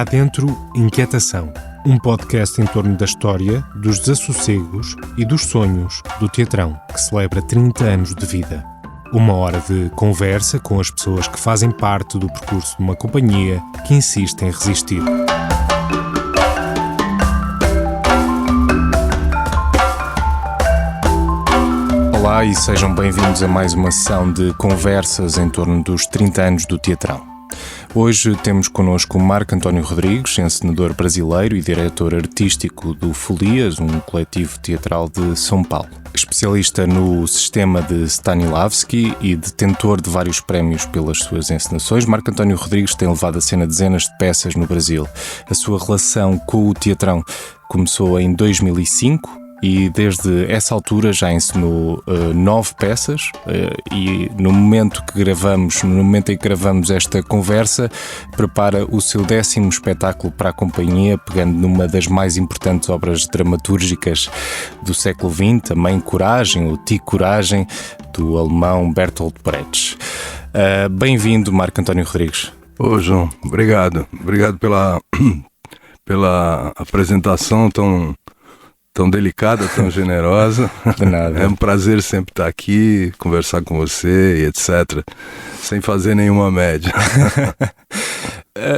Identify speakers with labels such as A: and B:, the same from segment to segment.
A: Cá Dentro, Inquietação, um podcast em torno da história, dos desassossegos e dos sonhos do Teatrão, que celebra 30 anos de vida. Uma hora de conversa com as pessoas que fazem parte do percurso de uma companhia que insiste em resistir. Olá e sejam bem-vindos a mais uma sessão de conversas em torno dos 30 anos do Teatrão. Hoje temos connosco o Marco António Rodrigues, encenador brasileiro e diretor artístico do Folias, um coletivo teatral de São Paulo. Especialista no sistema de Stanislavski e detentor de vários prémios pelas suas encenações, Marco António Rodrigues tem levado a cena dezenas de peças no Brasil. A sua relação com o Teatrão começou em 2005, e desde essa altura já encenou 9 peças e no momento em que gravamos esta conversa, prepara o seu 10º espetáculo para a companhia, pegando numa das mais importantes obras dramatúrgicas do século XX, a Mãe Coragem, ou Tia Coragem, do alemão Bertolt Brecht. Bem-vindo, Marco António Rodrigues.
B: Ô, João, obrigado. Obrigado pela apresentação tão delicada, tão generosa.
A: De nada.
B: É um prazer sempre estar aqui, conversar com você e etc. Sem fazer nenhuma média.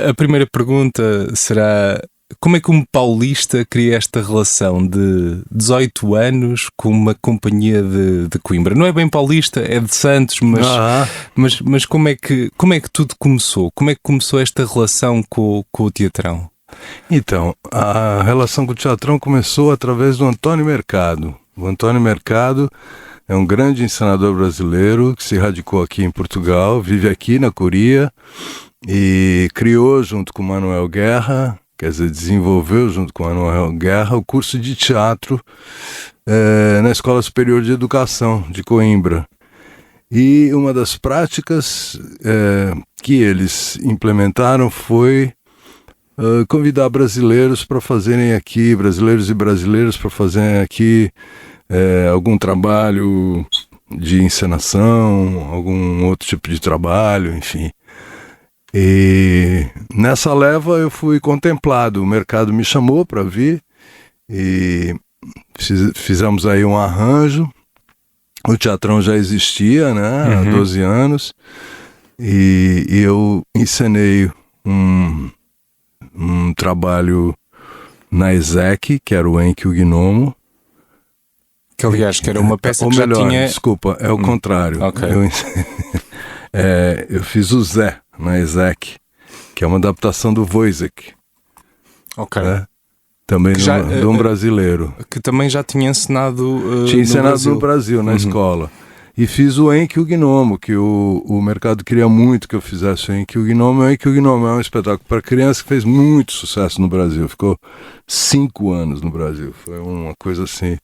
A: A primeira pergunta será: como é que um paulista cria esta relação de 18 anos com uma companhia de Coimbra? Não é bem paulista, é de Santos, mas como é que tudo começou? Como é que começou esta relação com o Teatrão?
B: Então, a relação com o Teatrão começou através do Antônio Mercado. O Antônio Mercado é um grande encenador brasileiro que se radicou aqui em Portugal, vive aqui na Curia e criou junto com o Manuel Guerra, desenvolveu junto com o Manuel Guerra o curso de teatro na Escola Superior de Educação de Coimbra. E uma das práticas que eles implementaram foi convidar brasileiros para fazerem aqui, brasileiros e brasileiras para fazerem aqui algum trabalho de encenação, algum outro tipo de trabalho, enfim. E nessa leva eu fui contemplado, o mercado me chamou para vir e fizemos aí um arranjo. O Teatrão já existia, né, há 12 anos, e eu encenei um trabalho na ESEC, que era o Enki o Gnomo.
A: Que aliás, que era uma peça que já tinha...
B: Desculpa, é o contrário.
A: Okay.
B: Eu fiz o Zé na ESEC, que é uma adaptação do Wojciech.
A: Ok.
B: Também de um brasileiro.
A: Que também já tinha encenado
B: tinha encenado no Brasil, na escola. E fiz o Enki o Gnomo, que o mercado queria muito que eu fizesse o Enki o Gnomo. O Enki o Gnomo é um espetáculo para criança que fez muito sucesso no Brasil. Ficou 5 anos no Brasil. Foi uma coisa assim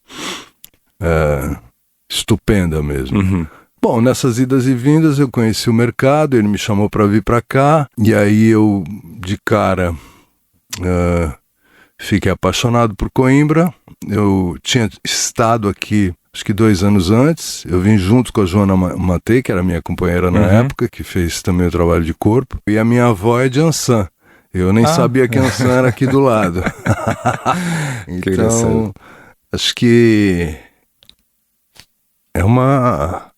B: estupenda mesmo. Bom, nessas idas e vindas eu conheci o mercado, ele me chamou para vir para cá. E aí eu, de cara, fiquei apaixonado por Coimbra. Eu tinha estado aqui acho que 2 anos antes, eu vim junto com a Joana Matei, que era minha companheira na época, que fez também o trabalho de corpo, e a minha avó é de Ançã. Eu nem sabia que Ançã era aqui do lado. Então, acho que é uma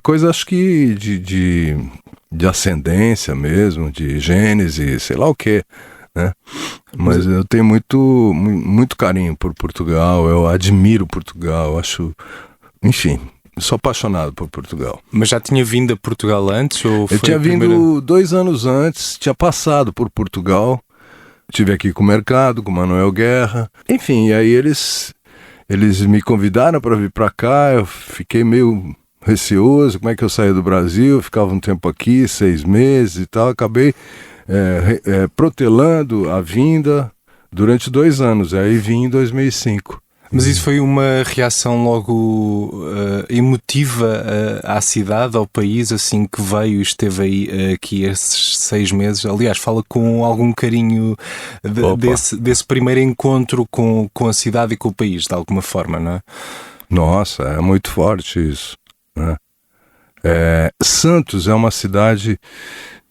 B: coisa, acho que de ascendência mesmo, de gênese, sei lá o quê. Né? Mas eu tenho muito carinho por Portugal, eu admiro Portugal, enfim, sou apaixonado por Portugal.
A: Mas já tinha vindo a Portugal antes? Ou foi
B: eu tinha vindo 2 anos antes, tinha passado por Portugal, estive aqui com o mercado, com o Manuel Guerra, enfim, e aí eles me convidaram para vir para cá, eu fiquei meio receoso, como é que eu saía do Brasil, ficava um tempo aqui, 6 meses e tal, acabei protelando a vinda durante 2 anos, aí vim em 2005.
A: Mas isso foi uma reação logo emotiva à cidade, ao país, assim que veio e esteve aí aqui esses 6 meses? Aliás, fala com algum carinho desse primeiro encontro com a cidade e com o país, de alguma forma, não é?
B: Nossa, é muito forte isso, né? Santos é uma cidade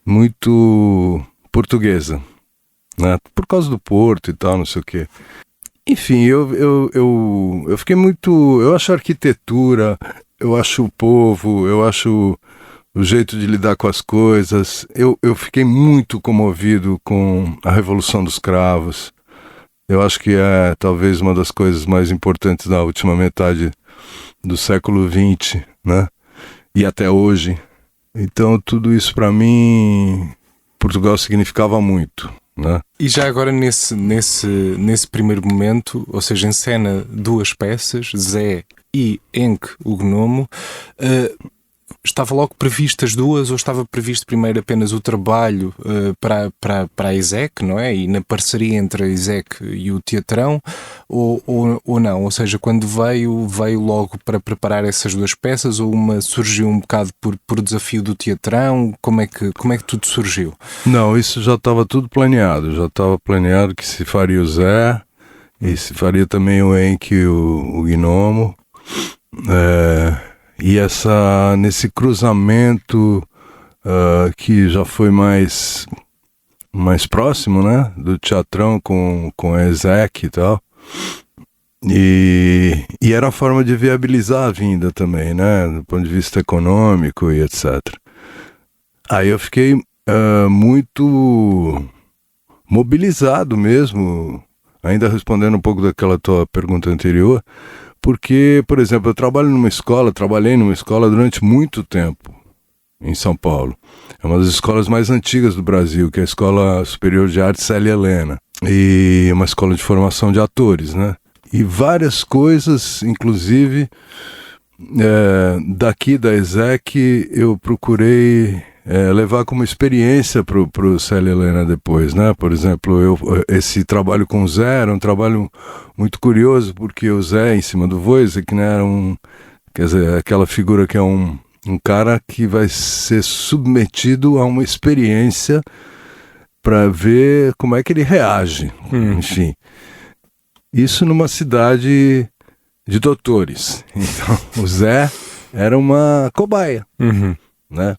B: muito portuguesa, né? Por causa do Porto e tal, não sei o quê. Enfim, eu fiquei muito... Eu acho a arquitetura, eu acho o povo, eu acho o jeito de lidar com as coisas. Eu fiquei muito comovido com a Revolução dos Cravos. Eu acho que é talvez uma das coisas mais importantes da última metade do século XX, né? E até hoje. Então tudo isso para mim, Portugal significava muito, né?
A: E já agora nesse primeiro momento, ou seja, em cena duas peças, Zé e Enk, o Gnomo, estava logo previstas duas ou estava previsto primeiro apenas o trabalho para a ISEC, não é? E na parceria entre a ISEC e o Teatrão, ou não? Ou seja, quando veio logo para preparar essas duas peças, ou uma surgiu um bocado por desafio do Teatrão? Como é que tudo surgiu?
B: Não, isso já estava tudo planeado. Já estava planeado que se faria o Zé e se faria também o Enk e o Gnomo. E nesse cruzamento que já foi mais próximo, né, do Teatrão com a ESEC e tal, e era a forma de viabilizar a vinda também, né, do ponto de vista econômico e etc. Aí eu fiquei muito mobilizado mesmo, ainda respondendo um pouco daquela tua pergunta anterior, porque, por exemplo, eu trabalhei numa escola durante muito tempo em São Paulo. É uma das escolas mais antigas do Brasil, que é a Escola Superior de Arte Célia Helena. E é uma escola de formação de atores, né? E várias coisas, inclusive, daqui da ESEC, eu procurei levar como experiência para o Célia Helena depois, né? Por exemplo, esse trabalho com o Zé era um trabalho muito curioso, porque o Zé, em cima do Wojciech, né, era quer dizer, aquela figura que é um cara que vai ser submetido a uma experiência para ver como é que ele reage, enfim. Isso numa cidade de doutores. Então, o Zé era uma cobaia, né?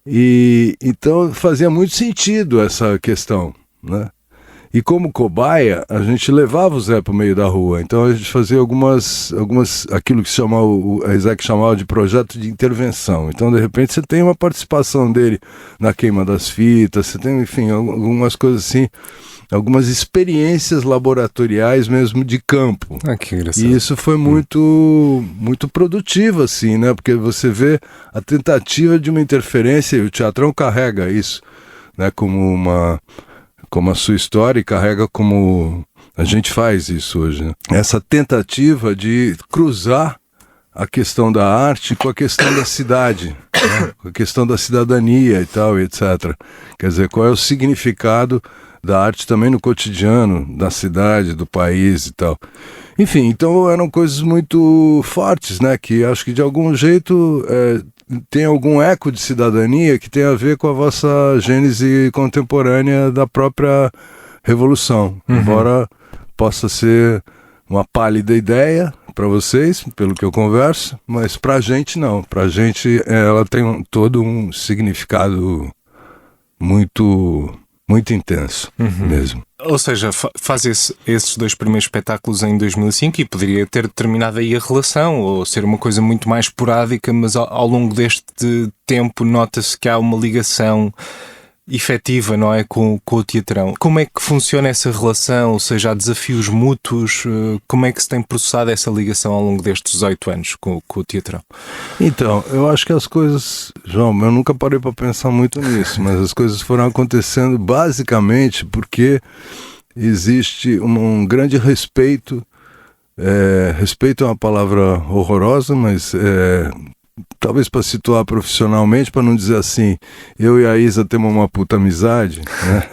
B: E então fazia muito sentido essa questão, né? E como cobaia, a gente levava o Zé para o meio da rua. Então a gente fazia algumas aquilo que a ESEC chamava de projeto de intervenção. Então, de repente, você tem uma participação dele na queima das fitas, você tem, enfim, algumas coisas assim, algumas experiências laboratoriais mesmo de campo.
A: Ah, que engraçado.
B: E isso foi muito produtivo, assim, né? Porque você vê a tentativa de uma interferência, e o Teatrão carrega isso, né, como a sua história, e carrega como a gente faz isso hoje, né? Essa tentativa de cruzar a questão da arte com a questão da cidade, né? Com a questão da cidadania e tal, e etc. Quer dizer, qual é o significado da arte também no cotidiano da cidade, do país e tal. Enfim, então eram coisas muito fortes, né? Que acho que de algum jeito tem algum eco de cidadania que tem a ver com a vossa gênese contemporânea da própria Revolução. Embora possa ser uma pálida ideia para vocês, pelo que eu converso, mas para a gente não. Para a gente ela tem todo um significado muito intenso mesmo.
A: Ou seja, faz esses dois primeiros espetáculos em 2005 e poderia ter terminado aí a relação, ou ser uma coisa muito mais esporádica, mas ao longo deste tempo nota-se que há uma ligação efetiva, não é, com o Teatrão. Como é que funciona essa relação? Ou seja, há desafios mútuos? Como é que se tem processado essa ligação ao longo destes 18 anos com o Teatrão?
B: Então, eu acho que as coisas, João, eu nunca parei para pensar muito nisso, mas as coisas foram acontecendo basicamente porque existe um grande respeito. Respeito é uma palavra horrorosa, mas talvez para situar profissionalmente, para não dizer assim, eu e a Isa temos uma puta amizade, né?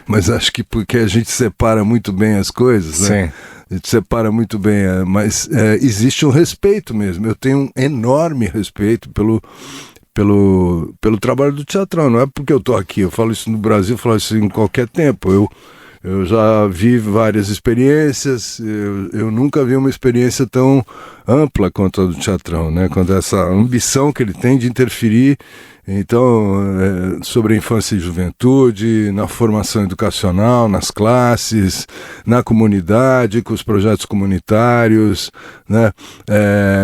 B: Mas acho que porque a gente separa muito bem as coisas, né?
A: Sim.
B: A gente separa muito bem, mas existe um respeito mesmo. Eu tenho um enorme respeito pelo trabalho do Teatrão. Não é porque eu estou aqui, eu falo isso no Brasil, eu falo isso em qualquer tempo. Eu já vi várias experiências, eu nunca vi uma experiência tão ampla quanto a do Teatrão, né? Quanto essa ambição que ele tem de interferir Então, sobre a infância e juventude, na formação educacional, nas classes, na comunidade, com os projetos comunitários, né?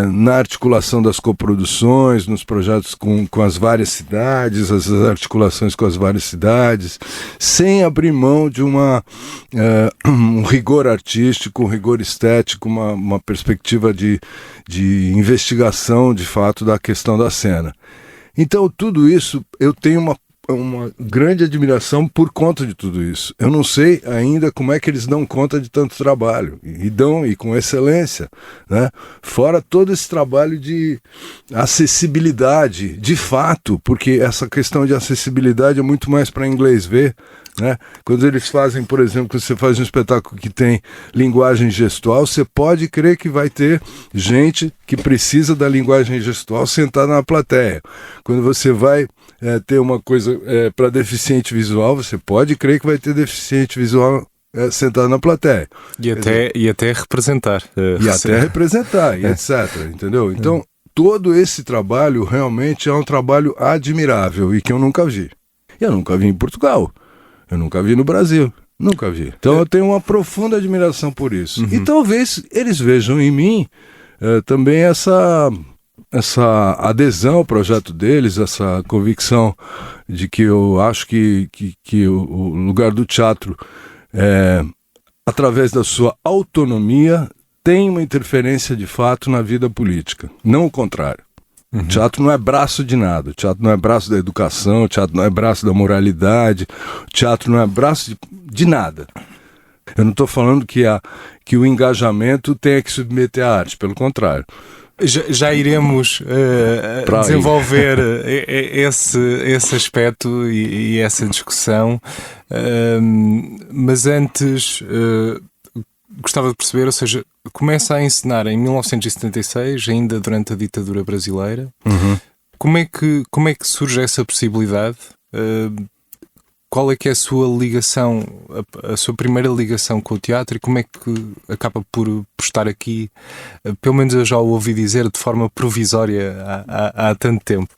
B: Na articulação das coproduções, nos projetos com as várias cidades, as articulações com as várias cidades, sem abrir mão de um rigor artístico, um rigor estético, uma perspectiva de investigação, de fato, da questão da cena. Então, tudo isso, eu tenho uma grande admiração por conta de tudo isso. Eu não sei ainda como é que eles dão conta de tanto trabalho, e com excelência, né? Fora todo esse trabalho de acessibilidade, de fato, porque essa questão de acessibilidade é muito mais para inglês ver, né? Quando eles fazem, por exemplo, quando você faz um espetáculo que tem linguagem gestual, você pode crer que vai ter gente que precisa da linguagem gestual sentada na plateia. Quando você vai ter uma coisa para deficiente visual, você pode crer que vai ter deficiente visual sentado na plateia.
A: E até representar.
B: E etc. Entendeu? Então, todo esse trabalho realmente é um trabalho admirável e que eu nunca vi. Eu nunca vi em Portugal. Eu nunca vi no Brasil, nunca vi. Então eu tenho uma profunda admiração por isso. Uhum. E talvez eles vejam em mim também essa adesão ao projeto deles, essa convicção de que eu acho que o lugar do teatro, através da sua autonomia, tem uma interferência de fato na vida política, não o contrário. Uhum. O teatro não é braço de nada, o teatro não é braço da educação, o teatro não é braço da moralidade, o teatro não é braço de nada. Eu não estou falando que o engajamento tenha que submeter à arte, pelo contrário.
A: Já iremos desenvolver esse aspecto e essa discussão, mas antes gostava de perceber, ou seja, começa a encenar em 1976, ainda durante a ditadura brasileira.
B: Uhum.
A: Como é que surge essa possibilidade? Qual é que é a sua ligação, a sua primeira ligação com o teatro, e como é que acaba por estar aqui? Pelo menos eu já o ouvi dizer de forma provisória há tanto tempo.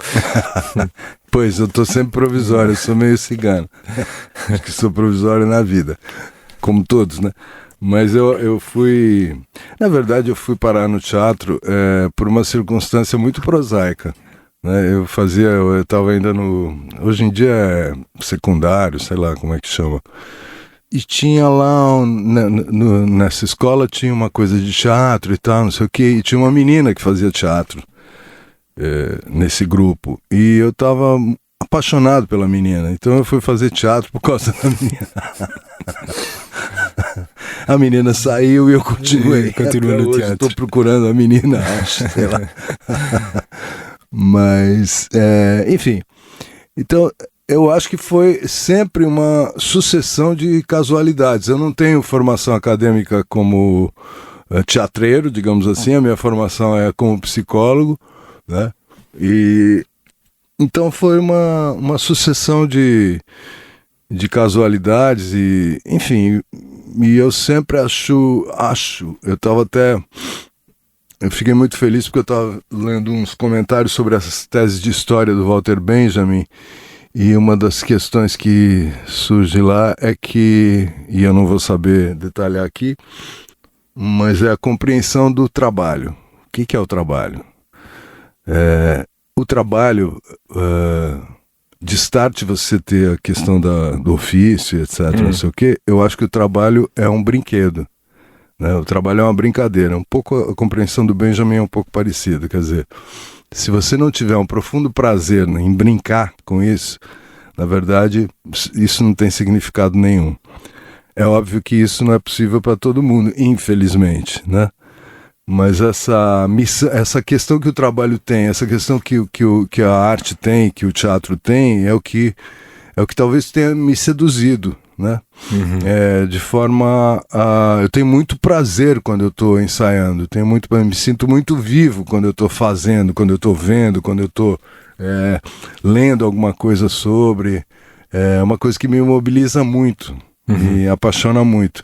B: Pois, eu estou sempre provisório, eu sou meio cigano. Acho que sou provisório na vida, como todos, né? Mas eu fui... Na verdade, eu fui parar no teatro por uma circunstância muito prosaica. Eu estava ainda hoje em dia é secundário, sei lá como é que chama. E tinha lá, nessa escola tinha uma coisa de teatro e tal, não sei o quê. E tinha uma menina que fazia teatro nesse grupo. E eu estava apaixonado pela menina. Então eu fui fazer teatro por causa da menina. A menina saiu e eu continuei.
A: Continua no teatro.
B: Estou procurando a menina, acho, sei lá. Mas, enfim, então eu acho que foi sempre uma sucessão de casualidades. Eu não tenho formação acadêmica como teatreiro, digamos assim, a minha formação é como psicólogo, né? E então foi uma sucessão de casualidades e, enfim, e eu sempre eu fiquei muito feliz porque eu estava lendo uns comentários sobre essas teses de história do Walter Benjamin, e uma das questões que surge lá é que, e eu não vou saber detalhar aqui, mas é a compreensão do trabalho. O que é o trabalho? O trabalho, de start você ter a questão do ofício, etc, não sei o quê, eu acho que o trabalho é um brinquedo. O trabalho é uma brincadeira. Um pouco a compreensão do Benjamin é um pouco parecida. Quer dizer, se você não tiver um profundo prazer em brincar com isso, na verdade, isso não tem significado nenhum. É óbvio que isso não é possível para todo mundo, infelizmente, né? Mas essa questão que o trabalho tem, essa questão que a arte tem, que o teatro tem, é o que talvez tenha me seduzido, né?
A: Uhum.
B: De forma eu tenho muito prazer quando eu estou ensaiando, me sinto muito vivo quando eu estou fazendo, quando eu estou vendo, quando eu estou lendo alguma coisa sobre. É uma coisa que me mobiliza muito, me apaixona muito.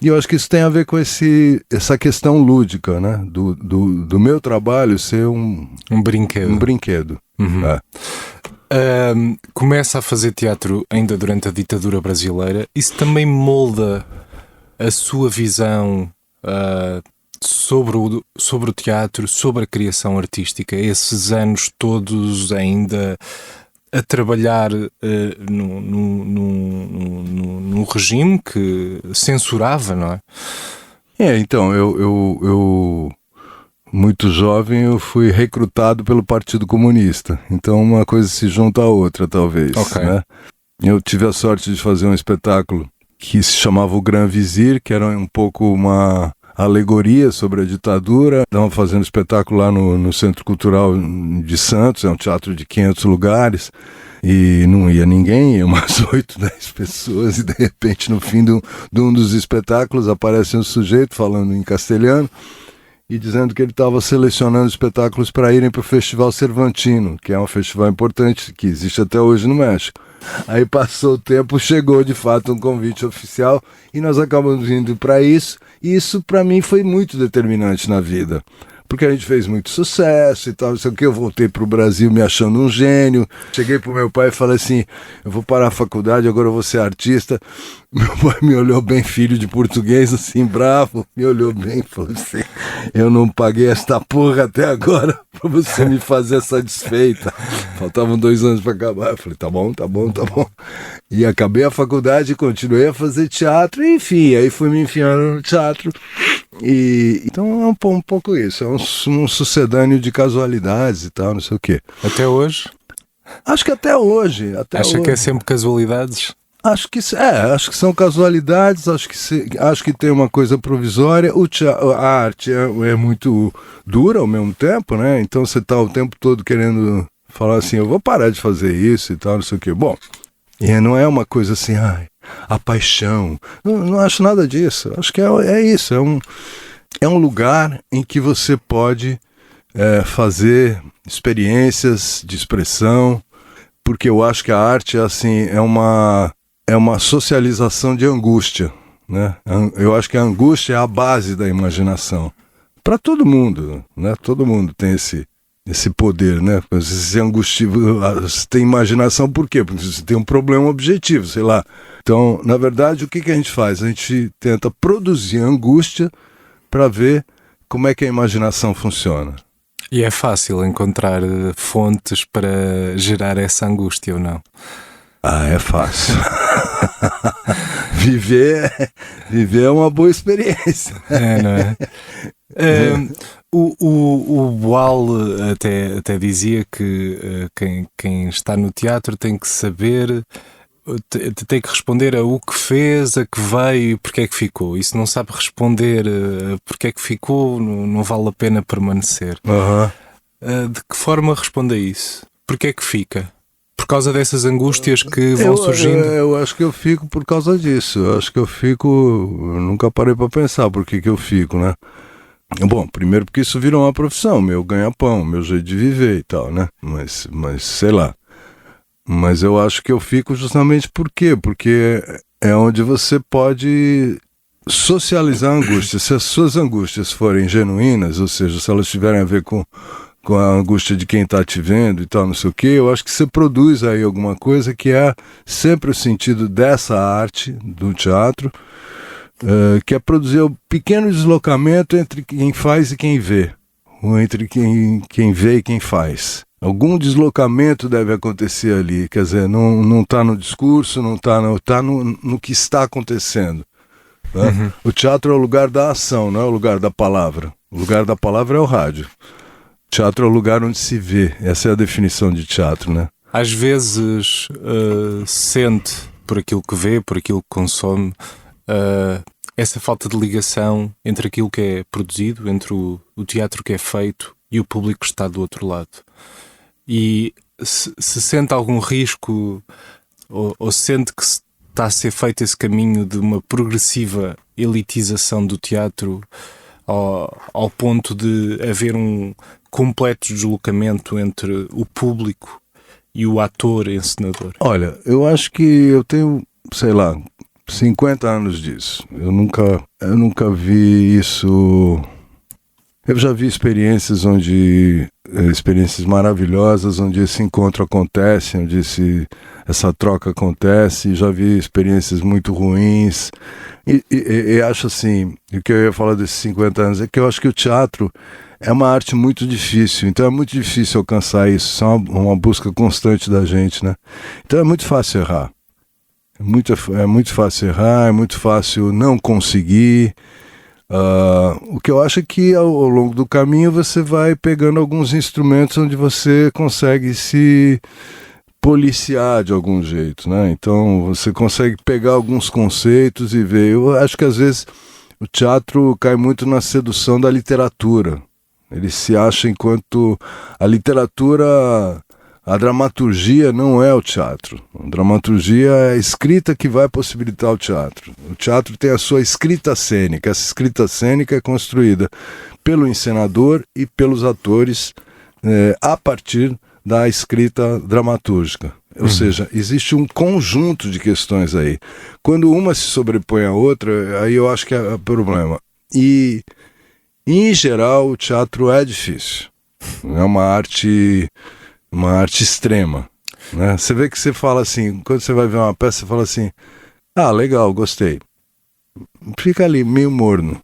B: E eu acho que isso tem a ver com essa questão lúdica, né? Do meu trabalho ser um
A: brinquedo.
B: Um brinquedo.
A: Uhum. Começa a fazer teatro ainda durante a ditadura brasileira. Isso também molda a sua visão sobre o teatro, sobre a criação artística, esses anos todos ainda a trabalhar num regime que censurava, não é?
B: Então, eu muito jovem, eu fui recrutado pelo Partido Comunista. Então uma coisa se junta à outra, talvez.
A: Okay.
B: Né? Eu tive a sorte de fazer um espetáculo que se chamava O Gran Vizir, que era um pouco uma alegoria sobre a ditadura. Estavam fazendo espetáculo lá no Centro Cultural de Santos, é um teatro de 500 lugares, e não ia ninguém, ia umas 8, 10 pessoas, e de repente no fim de um dos espetáculos aparece um sujeito falando em castelhano e dizendo que ele estava selecionando espetáculos para irem para o Festival Cervantino, que é um festival importante que existe até hoje no México. Aí passou o tempo, chegou de fato um convite oficial e nós acabamos indo para isso. E isso para mim foi muito determinante na vida, porque a gente fez muito sucesso e tal, não sei o que. Eu voltei pro Brasil me achando um gênio. Cheguei pro meu pai e falei assim: eu vou parar a faculdade, agora eu vou ser artista. Meu pai me olhou bem, filho de português, assim, bravo, me olhou bem e falou assim: eu não paguei esta porra até agora pra você me fazer essa desfeita. Faltavam 2 anos pra acabar. Eu falei: tá bom. E acabei a faculdade, continuei a fazer teatro, e enfim, aí fui me enfiando no teatro. E então é um pouco isso, é um sucedâneo de casualidades e tal, não sei o quê.
A: Até hoje?
B: Acho que até hoje.
A: Acha que é sempre casualidades?
B: Acho que são casualidades, acho que tem uma coisa provisória. A arte é muito dura ao mesmo tempo, né? Então você está o tempo todo querendo falar assim: eu vou parar de fazer isso e tal, não sei o quê. Bom, e não é uma coisa assim, a paixão. Não acho nada disso. Acho que é isso. É um lugar em que você pode fazer experiências de expressão, porque eu acho que a arte assim, é uma socialização de angústia, né? Eu acho que a angústia é a base da imaginação. Para todo mundo, né? Todo mundo tem esse poder, né? Você se angustia, você tem imaginação por quê? Porque você tem um problema objetivo, sei lá. Então, na verdade, o que a gente faz? A gente tenta produzir angústia para ver como é que a imaginação funciona.
A: E é fácil encontrar fontes para gerar essa angústia ou não?
B: É fácil. Viver é uma boa experiência.
A: Não é? O Boal até dizia que quem está no teatro tem que saber, tem que responder a o que fez, a que veio e porque é que ficou. E se não sabe responder porque é que ficou, não vale a pena permanecer. De que forma responde a isso? Porque é que fica? Por causa dessas angústias que vão surgindo?
B: Eu acho que eu fico por causa disso. Eu acho que eu nunca parei para pensar por que eu fico, né? Bom, primeiro porque isso virou uma profissão, meu ganha-pão, meu jeito de viver e tal, né? Mas sei lá. Mas eu acho que eu fico justamente por quê? Porque é onde você pode socializar a angústia. Se as suas angústias forem genuínas, ou seja, se elas tiverem a ver com a angústia de quem está te vendo e tal, não sei o quê, eu acho que você produz aí alguma coisa que é sempre o sentido dessa arte, do teatro, que é produzir o pequeno deslocamento entre quem faz e quem vê, ou entre quem vê e quem faz. Algum deslocamento deve acontecer ali, quer dizer, não está no discurso, não está no que está acontecendo. Né? Uhum. O teatro é o lugar da ação, não é o lugar da palavra. O lugar da palavra é o rádio. Teatro é o lugar onde se vê. Essa é a definição de teatro, né?
A: Às vezes sente por aquilo que vê, por aquilo que consome, essa falta de ligação entre aquilo que é produzido, entre o teatro que é feito e o público que está do outro lado. E se sente algum risco ou sente que está a ser feito esse caminho de uma progressiva elitização do teatro ao ponto de haver um completo deslocamento entre o público e o ator encenador?
B: Olha, eu acho que eu tenho, sei lá, 50 anos disso. Eu nunca vi isso. Eu já vi experiências maravilhosas, onde esse encontro acontece, onde essa troca acontece. Já vi experiências muito ruins. E acho assim, o que eu ia falar desses 50 anos é que eu acho que o teatro é uma arte muito difícil, então é muito difícil alcançar isso. Isso é uma busca constante da gente, né? Então é muito fácil errar. É muito fácil errar, é muito fácil não conseguir. O que eu acho é que ao longo do caminho você vai pegando alguns instrumentos onde você consegue se policiar de algum jeito, né? Então você consegue pegar alguns conceitos e ver. Eu acho que às vezes o teatro cai muito na sedução da literatura. Ele se acha enquanto a literatura, a dramaturgia não é o teatro. A dramaturgia é a escrita que vai possibilitar o teatro. O teatro tem a sua escrita cênica. Essa escrita cênica é construída pelo encenador e pelos atores a partir da escrita dramatúrgica. Ou seja, existe um conjunto de questões aí. Quando uma se sobrepõe à outra, aí eu acho que é o problema. E, em geral, o teatro é difícil. É uma arte extrema, né? Você vê que você fala assim, quando você vai ver uma peça, você fala assim, legal, gostei. Fica ali meio morno.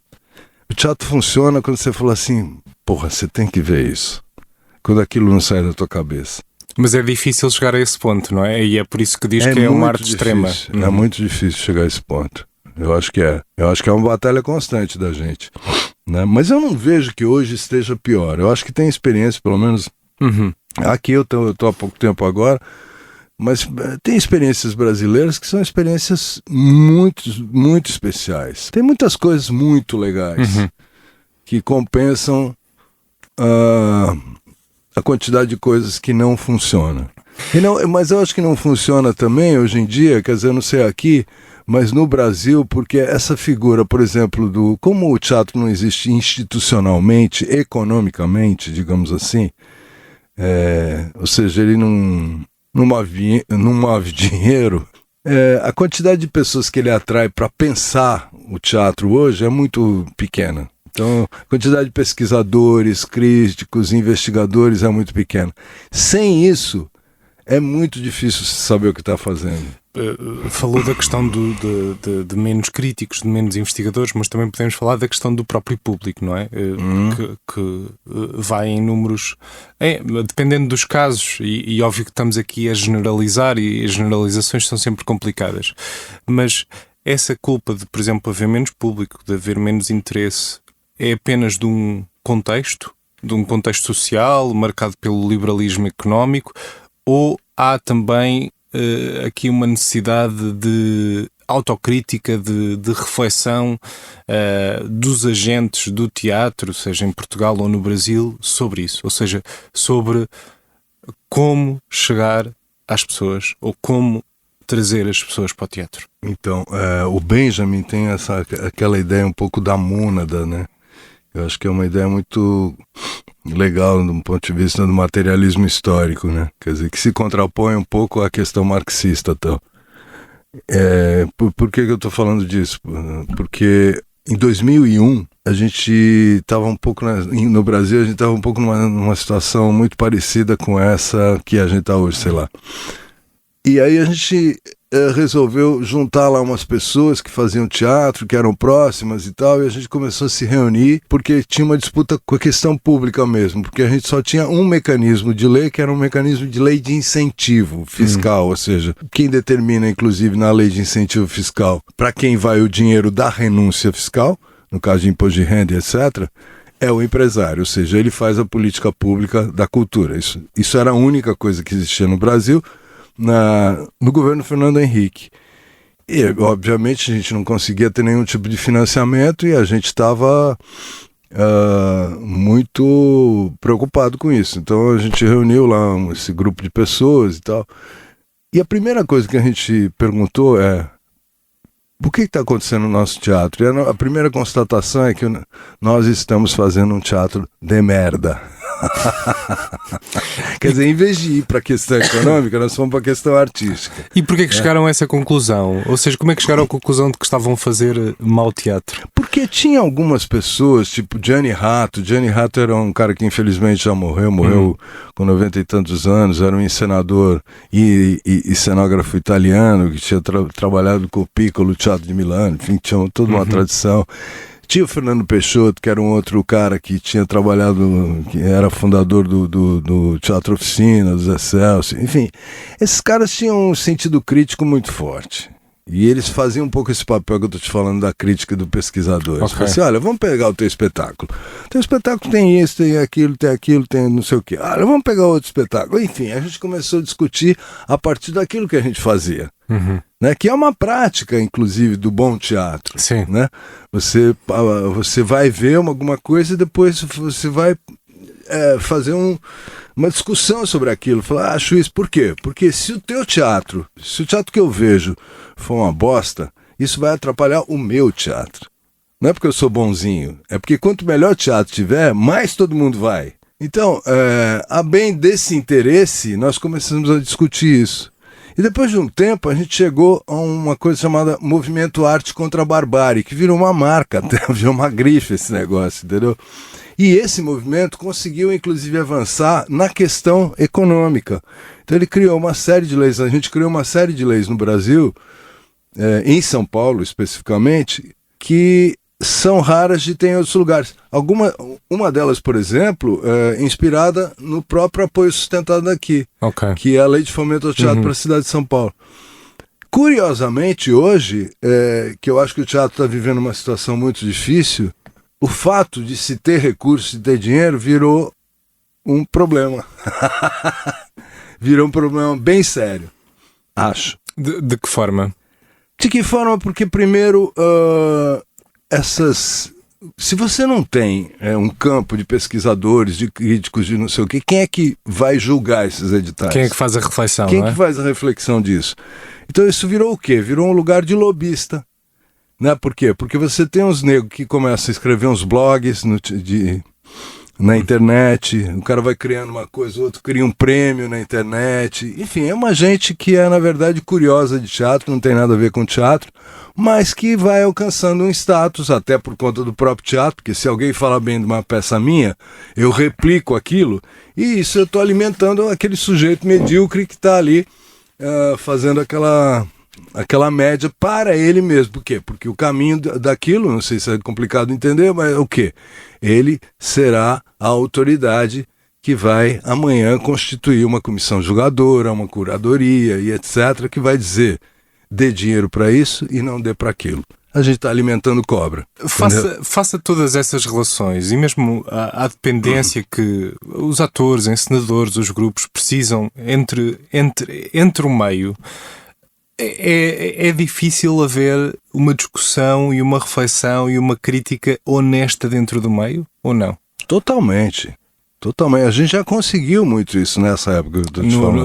B: O teatro funciona quando você fala assim, porra, você tem que ver isso. Quando aquilo não sai da tua cabeça.
A: Mas é difícil chegar a esse ponto, não é? E é por isso que diz que é uma arte extrema.
B: É muito difícil chegar a esse ponto. Eu acho que é. Eu acho que é uma batalha constante da gente, né? Mas eu não vejo que hoje esteja pior. Eu acho que tem experiência, pelo menos... Aqui eu tô há pouco tempo agora, mas tem experiências brasileiras que são experiências muito, muito especiais. Tem muitas coisas muito legais que compensam a quantidade de coisas que não funcionam. Mas eu acho que não funciona também hoje em dia, quer dizer, eu não sei aqui, mas no Brasil, porque essa figura, por exemplo, como o teatro não existe institucionalmente, economicamente, digamos assim, ou seja, ele não move dinheiro, a quantidade de pessoas que ele atrai para pensar o teatro hoje é muito pequena. Então, a quantidade de pesquisadores, críticos, investigadores é muito pequena. Sem isso, é muito difícil saber o que está fazendo.
A: Falou da questão de menos críticos, de menos investigadores, mas também podemos falar da questão do próprio público, não é? Que vai em números, dependendo dos casos, e óbvio que estamos aqui a generalizar, e as generalizações são sempre complicadas, mas essa culpa de, por exemplo, haver menos público, de haver menos interesse, é apenas de um contexto social marcado pelo liberalismo económico, ou há também aqui uma necessidade de autocrítica, de reflexão dos agentes do teatro, seja em Portugal ou no Brasil, sobre isso? Ou seja, sobre como chegar às pessoas, ou como trazer as pessoas para o teatro.
B: Então, o Benjamin tem aquela ideia um pouco da mônada, né? Eu acho que é uma ideia muito legal do ponto de vista do materialismo histórico, né? Quer dizer, que se contrapõe um pouco à questão marxista. Então. Por que eu estou falando disso? Porque em 2001, a gente estava um pouco, no Brasil, a gente estava um pouco numa situação muito parecida com essa que a gente está hoje, sei lá. E aí a gente resolveu juntar lá umas pessoas que faziam teatro, que eram próximas e tal, e a gente começou a se reunir porque tinha uma disputa com a questão pública mesmo, porque a gente só tinha um mecanismo de lei, que era um mecanismo de lei de incentivo fiscal, ou seja, quem determina, inclusive, na lei de incentivo fiscal, para quem vai o dinheiro da renúncia fiscal, no caso de imposto de renda, etc., é o empresário, ou seja, ele faz a política pública da cultura. Isso era a única coisa que existia no Brasil, no governo Fernando Henrique. E, obviamente, a gente não conseguia ter nenhum tipo de financiamento e a gente estava muito preocupado com isso. Então a gente reuniu lá esse grupo de pessoas e tal. E a primeira coisa que a gente perguntou é: o que está acontecendo no nosso teatro? E a primeira constatação é que nós estamos fazendo um teatro de merda. Quer dizer, em vez de ir para a questão econômica, nós fomos para a questão artística.
A: E porquê que chegaram a essa conclusão? Ou seja, como é que chegaram à conclusão de que estavam a fazer mau teatro?
B: Porque Porque tinha algumas pessoas, tipo Gianni Ratto. Gianni Ratto era um cara que infelizmente já morreu com 90 e tantos anos, era um encenador e cenógrafo italiano que tinha trabalhado com o Piccolo, o Teatro de Milano, enfim, tinha toda uma tradição. Tinha o Fernando Peixoto, que era um outro cara que tinha trabalhado, que era fundador do Teatro Oficina, do Zé Celso, enfim. Esses caras tinham um sentido crítico muito forte. E eles faziam um pouco esse papel que eu estou te falando da crítica do pesquisador. Eles falaram assim, olha, vamos pegar o teu espetáculo. O teu espetáculo tem isso, tem aquilo, tem não sei o quê. Olha, vamos pegar outro espetáculo. Enfim, a gente começou a discutir a partir daquilo que a gente fazia. Né? Que é uma prática, inclusive, do bom teatro.
A: Sim.
B: Né? Você vai ver alguma coisa e depois você vai fazer uma discussão sobre aquilo. Falar, acho isso. Por quê? Porque se o teatro que eu vejo for uma bosta, isso vai atrapalhar o meu teatro. Não é porque eu sou bonzinho, é porque quanto melhor o teatro tiver, mais todo mundo vai. Então, a bem desse interesse, nós começamos a discutir isso. E depois de um tempo, a gente chegou a uma coisa chamada Movimento Arte contra a Barbárie, que virou uma marca, até virou uma grife esse negócio, entendeu? E esse movimento conseguiu, inclusive, avançar na questão econômica. Então ele criou uma série de leis, a gente criou uma série de leis no Brasil, em São Paulo especificamente, que são raras de ter em outros lugares. Uma delas, por exemplo, é inspirada no próprio apoio sustentado aqui, que é a Lei de Fomento ao Teatro para a cidade de São Paulo. Curiosamente, hoje, que eu acho que o teatro está vivendo uma situação muito difícil, o fato de se ter recurso e ter dinheiro virou um problema. Virou um problema bem sério, acho.
A: De que forma?
B: De que forma? Porque, primeiro, se você não tem um campo de pesquisadores, de críticos, de não sei o quê, quem é que vai julgar esses editais?
A: Quem é que faz a reflexão?
B: Quem é que faz a reflexão disso? Então isso virou o quê? Virou um lugar de lobista. Né? Por quê? Porque você tem uns negros que começam a escrever uns blogs na internet, o cara vai criando uma coisa, o outro cria um prêmio na internet, enfim, é uma gente que é, na verdade, curiosa de teatro, não tem nada a ver com teatro, mas que vai alcançando um status, até por conta do próprio teatro, porque se alguém fala bem de uma peça minha, eu replico aquilo, e isso eu estou alimentando aquele sujeito medíocre que está ali fazendo aquela média para ele mesmo. Por quê? Porque o caminho daquilo, não sei se é complicado entender, mas é o quê? Ele será a autoridade que vai amanhã constituir uma comissão julgadora, uma curadoria e etc., que vai dizer, dê dinheiro para isso e não dê para aquilo. A gente está alimentando cobra.
A: Faça todas essas relações e mesmo a dependência que os atores, encenadores, os grupos precisam entre o meio. É difícil haver uma discussão e uma reflexão e uma crítica honesta dentro do meio, ou não?
B: Totalmente. A gente já conseguiu muito isso nessa época.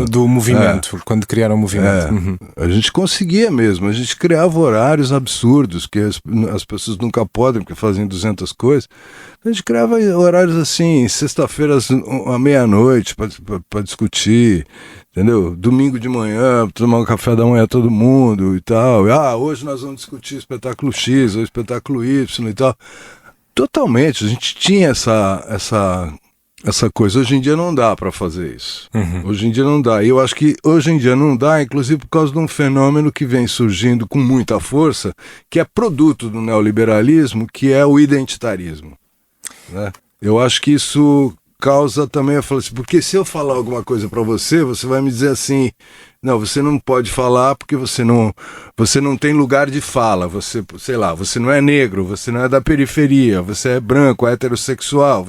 A: Do movimento, quando criaram o movimento.
B: A gente conseguia mesmo. A gente criava horários absurdos, que as pessoas nunca podem, porque fazem 200 coisas. A gente criava horários assim, sexta-feira à meia-noite para discutir, entendeu? Domingo de manhã, tomar um café da manhã todo mundo e tal. Hoje nós vamos discutir espetáculo X ou espetáculo Y e tal. Totalmente, a gente tinha essa coisa. Hoje em dia não dá para fazer isso. Hoje em dia não dá. E eu acho que hoje em dia não dá, inclusive por causa de um fenômeno que vem surgindo com muita força, que é produto do neoliberalismo, que é o identitarismo. Né? Eu acho que isso causa também, eu falo assim, porque se eu falar alguma coisa para você, você vai me dizer assim, não, você não pode falar porque você não tem lugar de fala, você, sei lá, você não é negro, você não é da periferia, você é branco, é heterossexual,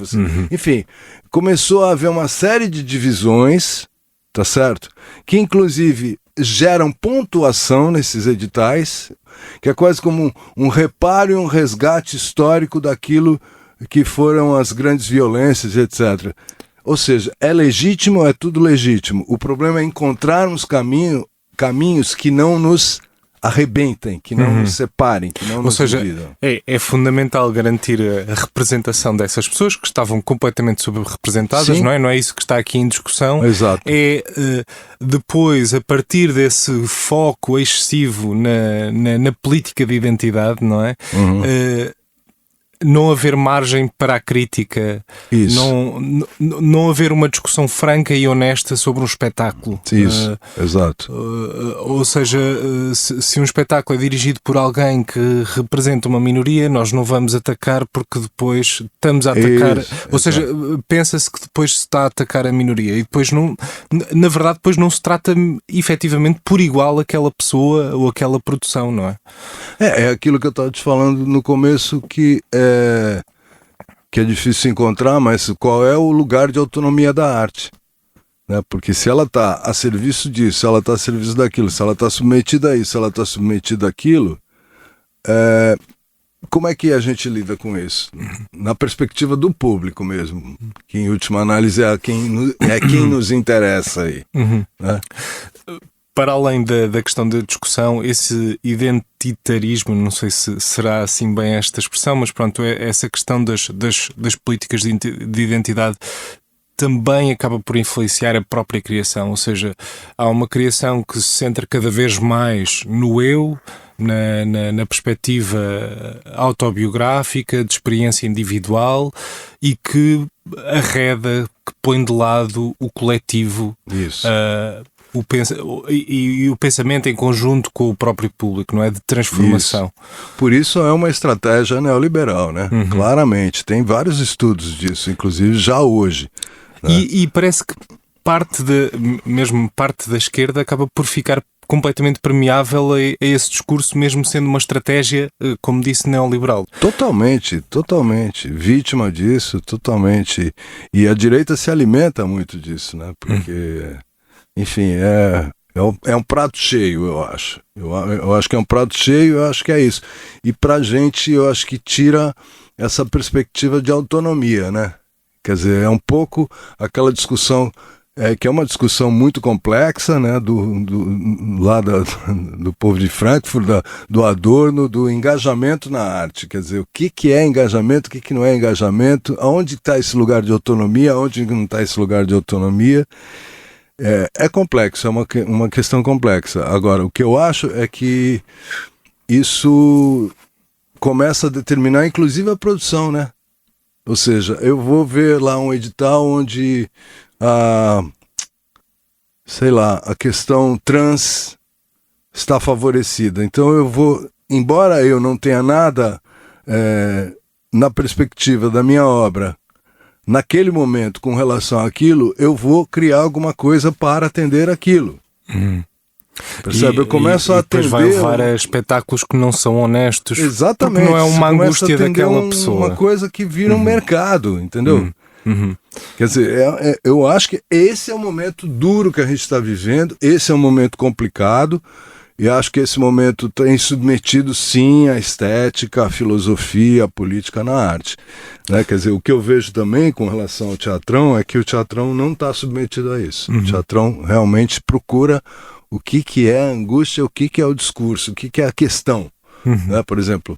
B: enfim, começou a haver uma série de divisões, tá certo? Que inclusive geram pontuação nesses editais, que é quase como um reparo e um resgate histórico daquilo que foram as grandes violências, etc. Ou seja, é legítimo, é tudo legítimo. O problema é encontrarmos caminhos que não nos arrebentem, que não nos separem, que não nos dividam.
A: É fundamental garantir a representação dessas pessoas que estavam completamente subrepresentadas, não é? Não é isso que está aqui em discussão.
B: Exato.
A: Depois, a partir desse foco excessivo na política de identidade, não é? não haver margem para a crítica, não haver uma discussão franca e honesta sobre um espetáculo.
B: Isso, exato.
A: Ou seja, se um espetáculo é dirigido por alguém que representa uma minoria, nós não vamos atacar porque depois estamos a atacar. Ou seja, pensa-se que depois se está a atacar a minoria e depois não, na verdade, depois não se trata efetivamente por igual aquela pessoa ou aquela produção, não é?
B: É aquilo que eu estava te falando no começo, que é difícil encontrar, mas qual é o lugar de autonomia da arte? Né? Porque se ela está a serviço disso, se ela está a serviço daquilo, se ela está submetida a isso, se ela está submetida àquilo, como é que a gente lida com isso? Na perspectiva do público mesmo, que em última análise é quem nos interessa aí. Né?
A: Para além da questão da discussão, esse identitarismo, não sei se será assim bem esta expressão, mas pronto, essa questão das políticas de identidade também acaba por influenciar a própria criação, ou seja, há uma criação que se centra cada vez mais no eu, na perspectiva autobiográfica, de experiência individual e que arreda, que põe de lado o coletivo.
B: Isso.
A: O pensamento em conjunto com o próprio público, não é? De transformação.
B: Isso. Por isso é uma estratégia neoliberal, né? Claramente. Tem vários estudos disso, inclusive já hoje. Né?
A: E parece que parte da esquerda acaba por ficar completamente permeável a esse discurso, mesmo sendo uma estratégia, como disse, neoliberal.
B: Totalmente. Vítima disso, totalmente. E a direita se alimenta muito disso, né? Porque... Enfim, é um prato cheio, eu acho. Eu acho que é um prato cheio, eu acho que é isso. E pra gente, eu acho que tira essa perspectiva de autonomia, né? Quer dizer, é um pouco aquela discussão, que é uma discussão muito complexa, né? Do povo de Frankfurt, do Adorno, do engajamento na arte. Quer dizer, o que é engajamento, o que não é engajamento, aonde está esse lugar de autonomia, aonde não está esse lugar de autonomia. É complexo, é uma questão complexa. Agora, o que eu acho é que isso começa a determinar, inclusive, a produção, né? Ou seja, eu vou ver lá um edital onde a questão trans está favorecida. Então eu vou, embora eu não tenha nada na perspectiva da minha obra, naquele momento, com relação àquilo, eu vou criar alguma coisa para atender aquilo. Percebe? Eu começo a atender...
A: depois vai levar a espetáculos que não são honestos.
B: Exatamente.
A: Porque não é uma angústia daquela pessoa.
B: Uma coisa que vira um mercado, entendeu? Quer dizer, eu acho que esse é o momento duro que a gente está vivendo, esse é um momento complicado, e acho que esse momento tem submetido, sim, a estética, a filosofia, a política na arte. Né? Quer dizer, o que eu vejo também com relação ao teatrão é que o teatrão não está submetido a isso. O teatrão realmente procura o que é a angústia, o que é o discurso, o que é a questão. Né? Por exemplo,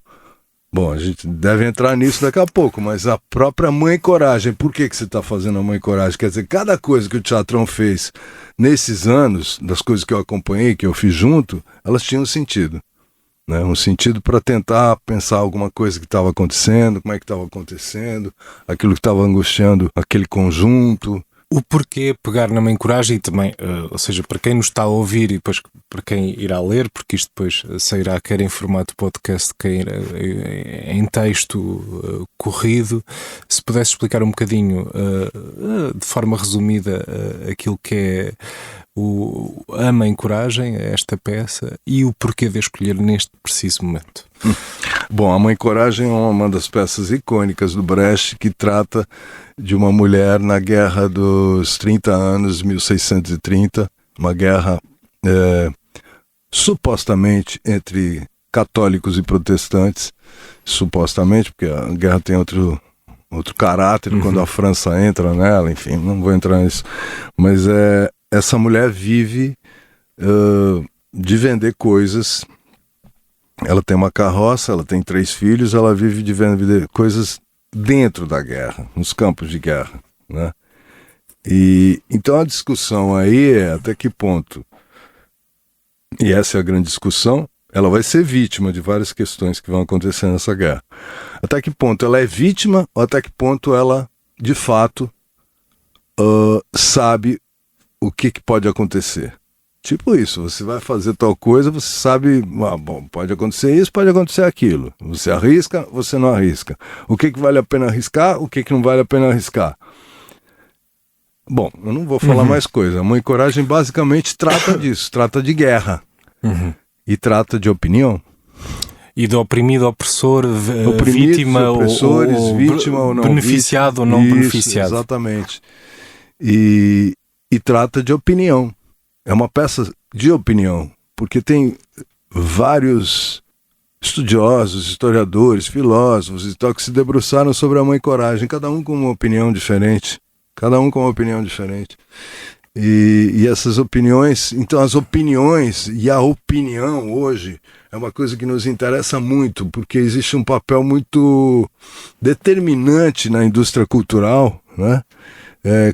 B: bom, a gente deve entrar nisso daqui a pouco, mas a própria Mãe Coragem, por que você está fazendo a Mãe Coragem? Quer dizer, cada coisa que o teatrão fez nesses anos, das coisas que eu acompanhei, que eu fiz junto, elas tinham um sentido. Né? Um sentido para tentar pensar alguma coisa que estava acontecendo, como é que estava acontecendo, aquilo que estava angustiando aquele conjunto.
A: O porquê pegar na Mãe Coragem e também, ou seja, para quem nos está a ouvir e depois para quem irá ler, porque isto depois sairá quer em formato podcast, quer em texto corrido, se pudesse explicar um bocadinho, de forma resumida, aquilo que é a Mãe Coragem, esta peça, e o porquê de escolher neste preciso momento.
B: Bom, a Mãe Coragem é uma das peças icônicas do Brecht, que trata de uma mulher na Guerra dos 30 anos, 1630, uma guerra supostamente entre católicos e protestantes, supostamente, porque a guerra tem outro caráter quando a França entra nela, enfim, não vou entrar nisso, mas essa mulher vive de vender coisas. Ela tem uma carroça, ela tem 3 filhos, ela vive de vender coisas dentro da guerra, nos campos de guerra, né? E então a discussão aí é até que ponto, e essa é a grande discussão, ela vai ser vítima de várias questões que vão acontecer nessa guerra. Até que ponto ela é vítima ou até que ponto ela, de fato, sabe o que pode acontecer. Tipo isso, você vai fazer tal coisa, você sabe, bom, pode acontecer isso, pode acontecer aquilo. Você arrisca, você não arrisca. O que vale a pena arriscar, o que não vale a pena arriscar. Bom, eu não vou falar mais coisa. Amor e Coragem basicamente trata disso, trata de guerra. E trata de opinião.
A: E do oprimido, opressor,
B: vítima, vítima ou não,
A: beneficiado ou não
B: isso,
A: beneficiado.
B: Exatamente. E trata de opinião. É uma peça de opinião, porque tem vários estudiosos, historiadores, filósofos e tal, que se debruçaram sobre Amor e Coragem, cada um com uma opinião diferente. E essas opiniões, então as opiniões e a opinião hoje é uma coisa que nos interessa muito, porque existe um papel muito determinante na indústria cultural, né?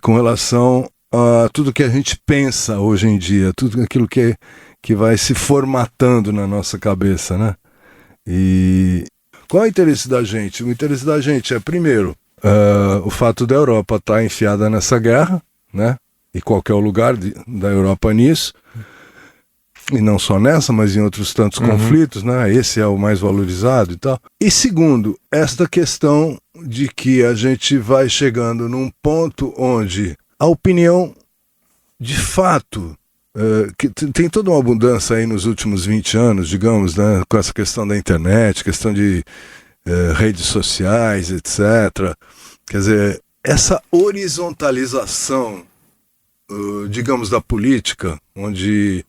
B: Com relação a tudo que a gente pensa hoje em dia, tudo aquilo que vai se formatando na nossa cabeça, né? E qual é o interesse da gente? O interesse da gente é, primeiro, o fato da Europa estar enfiada nessa guerra, né? E qualquer lugar da Europa nisso, e não só nessa, mas em outros tantos conflitos, né? Esse é o mais valorizado e tal. E segundo, esta questão de que a gente vai chegando num ponto onde a opinião, de fato, que tem toda uma abundância aí nos últimos 20 anos, digamos, né? Com essa questão da internet, questão de redes sociais, etc. Quer dizer, essa horizontalização, digamos, da política, onde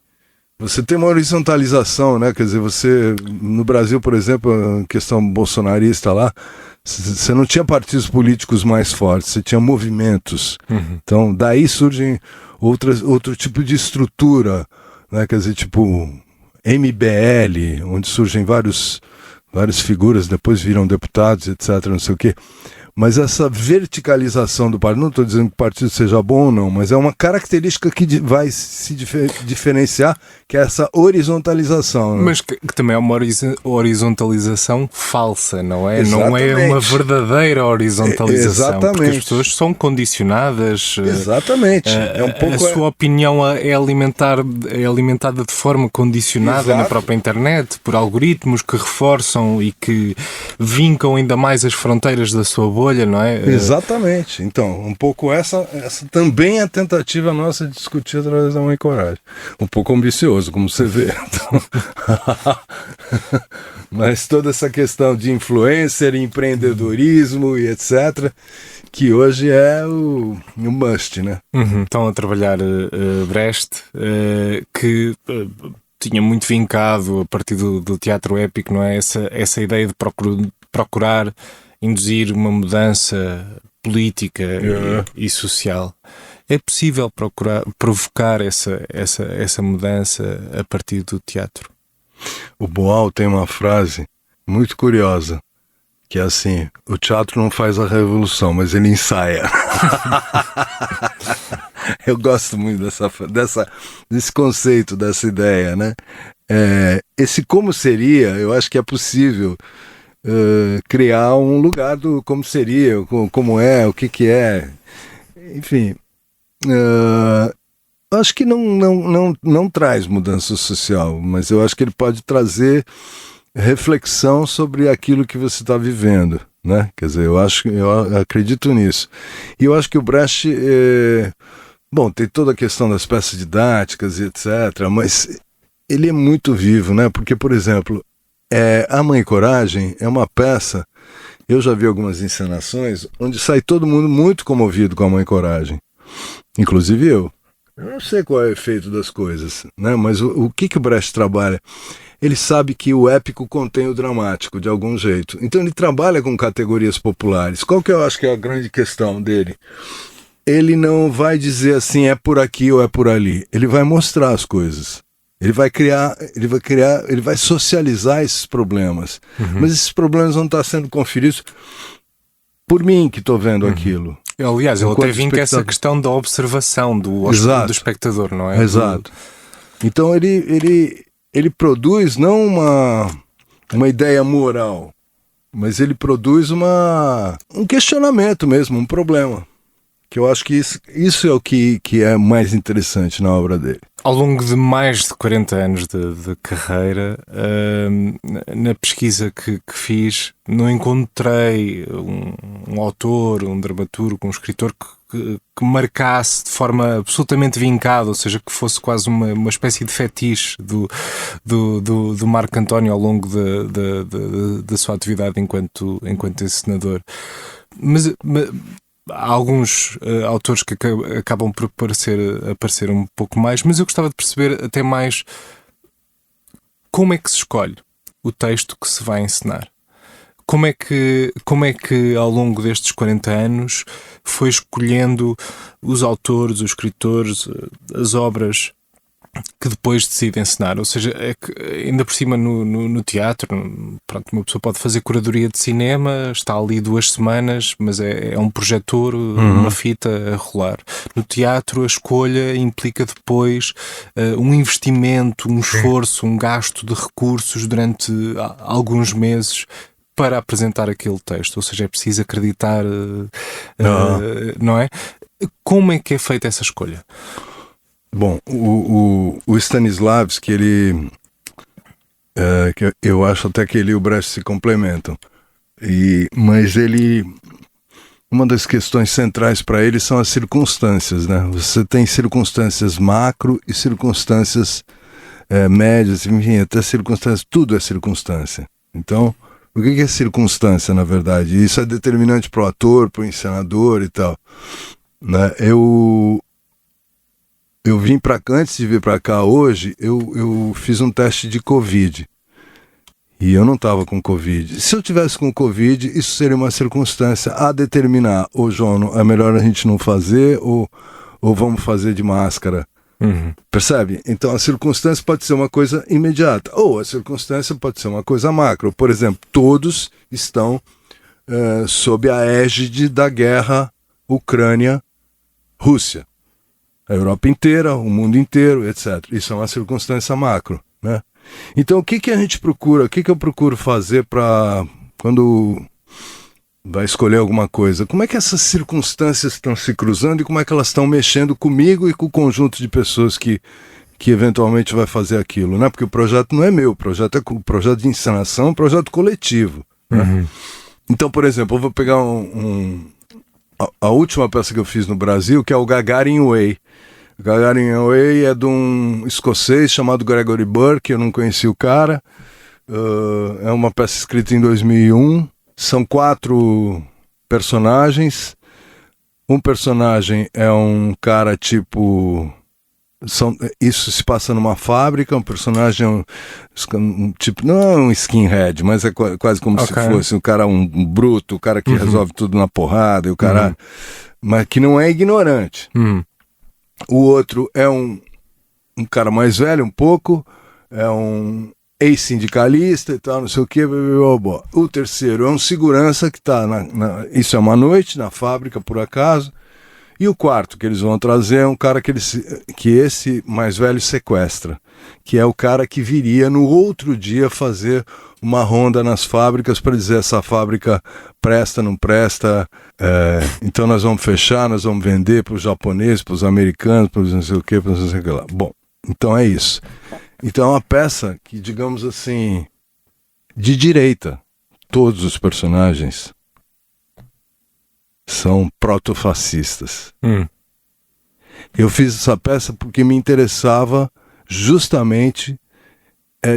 B: você tem uma horizontalização, né? Quer dizer, você, no Brasil, por exemplo, a questão bolsonarista lá, você não tinha partidos políticos mais fortes, você tinha movimentos. Então, daí surgem outro tipo de estrutura, né? Quer dizer, tipo MBL, onde surgem várias figuras, depois viram deputados, etc., não sei o quê. Mas essa verticalização do partido, não estou dizendo que o partido seja bom ou não, mas é uma característica que vai se diferenciar, que é essa horizontalização. Né?
A: Mas que também é uma horizontalização falsa, não é?
B: Exatamente.
A: Não é uma verdadeira horizontalização.
B: Exatamente.
A: Porque as pessoas são condicionadas.
B: Exatamente. É um pouco
A: a sua opinião é alimentada de forma condicionada. Exato. Na própria internet, por algoritmos que reforçam e que vincam ainda mais as fronteiras da sua bolha. Não é?
B: Exatamente. Então, um pouco essa também é a tentativa nossa de discutir através da Amor e Coragem. Um pouco ambicioso, como você vê. Então... Mas toda essa questão de influencer, empreendedorismo e etc., que hoje é o must, né?
A: Estão a trabalhar Brecht, que tinha muito vincado a partir do teatro épico, não é? Essa ideia de procurar induzir uma mudança política e social. É possível provocar essa mudança a partir do teatro?
B: O Boal tem uma frase muito curiosa, que é assim: o teatro não faz a revolução, mas ele ensaia. Eu gosto muito desse conceito, dessa ideia, né? Esse como seria, eu acho que é possível criar um lugar do como seria, como é, o que é, enfim, acho que não traz mudança social, mas eu acho que ele pode trazer reflexão sobre aquilo que você está vivendo, né? Quer dizer, eu acredito nisso. E eu acho que o Brecht, tem toda a questão das peças didáticas e etc., mas ele é muito vivo, né? Porque, por exemplo, Amor e Coragem é uma peça, eu já vi algumas encenações, onde sai todo mundo muito comovido com Amor e Coragem. Inclusive eu. Eu não sei qual é o efeito das coisas, né? Mas o que o Brecht trabalha? Ele sabe que o épico contém o dramático, de algum jeito. Então ele trabalha com categorias populares. Qual que eu acho que é a grande questão dele? Ele não vai dizer assim, é por aqui ou é por ali. Ele vai mostrar as coisas. Ele vai socializar esses problemas. Mas esses problemas vão estar sendo conferidos por mim, que estou vendo aquilo.
A: Aliás, ele até vinca essa questão da observação do espectador, não é?
B: Exato. Então ele ele produz não uma ideia moral, mas ele produz um questionamento mesmo, um problema. Que eu acho que isso é o que é mais interessante na obra dele.
A: Ao longo de mais de 40 anos de carreira, na pesquisa que fiz, não encontrei um autor, um dramaturgo, um escritor que marcasse de forma absolutamente vincada, ou seja, que fosse quase uma espécie de fetiche do Marco António ao longo da sua atividade enquanto encenador. Mas há alguns autores que acabam por aparecer um pouco mais, mas eu gostava de perceber até mais como é que se escolhe o texto que se vai encenar. Como é que ao longo destes 40 anos foi escolhendo os autores, os escritores, as obras que depois decide encenar? Ou seja, é que ainda por cima no teatro, pronto, uma pessoa pode fazer curadoria de cinema, está ali 2 semanas, mas é um projetor, uma fita a rolar. No teatro a escolha implica depois um investimento, um esforço, um gasto de recursos durante alguns meses para apresentar aquele texto. Ou seja, é preciso acreditar, não é? Como é que é feita essa escolha?
B: Bom, o Stanislavski, ele que eu acho até que ele e o Brecht se complementam, mas uma das questões centrais para ele são as circunstâncias, né? Você tem circunstâncias macro e circunstâncias médias, enfim, até circunstâncias, tudo é circunstância. Então, o que é circunstância, na verdade? Isso é determinante para o ator, para o encenador e tal, né? Eu vim para cá, antes de vir para cá hoje, eu fiz um teste de Covid. E eu não estava com Covid. Se eu tivesse com Covid, isso seria uma circunstância a determinar. Ô, João, é melhor a gente não fazer ou vamos fazer de máscara. Percebe? Então a circunstância pode ser uma coisa imediata. Ou a circunstância pode ser uma coisa macro. Por exemplo, todos estão sob a égide da guerra Ucrânia-Rússia. A Europa inteira, o mundo inteiro, etc. Isso é uma circunstância macro, né? Então, o que a gente procura, o que eu procuro fazer para, quando vai escolher alguma coisa, como é que essas circunstâncias estão se cruzando e como é que elas estão mexendo comigo e com o conjunto de pessoas que eventualmente vai fazer aquilo, né? Porque o projeto não é meu, o projeto de encenação é um projeto coletivo, né? Então, por exemplo, eu vou pegar a última peça que eu fiz no Brasil, que é o Gagarin Way. Gagarin Way é de um escocês chamado Gregory Burke, eu não conheci o cara. É uma peça escrita em 2001. São 4 personagens. Um personagem é um cara tipo... isso se passa numa fábrica. Um personagem tipo, não é um skinhead, mas é quase como se fosse um cara, um bruto, o cara que resolve tudo na porrada, e o cara, mas que não é ignorante. O outro é um cara mais velho um pouco, é um ex-sindicalista e tal, não sei o que. O terceiro é um segurança que está isso é uma noite na fábrica, por acaso. E o quarto que eles vão trazer é um cara que esse mais velho sequestra, que é o cara que viria no outro dia fazer uma ronda nas fábricas para dizer: essa fábrica presta, não presta, então nós vamos fechar, nós vamos vender para os japoneses, para os americanos, para os não sei o que, para os não sei o que lá. Bom, então é isso. Então é uma peça que, digamos assim, de direita, todos os personagens são protofascistas. Eu fiz essa peça porque me interessava justamente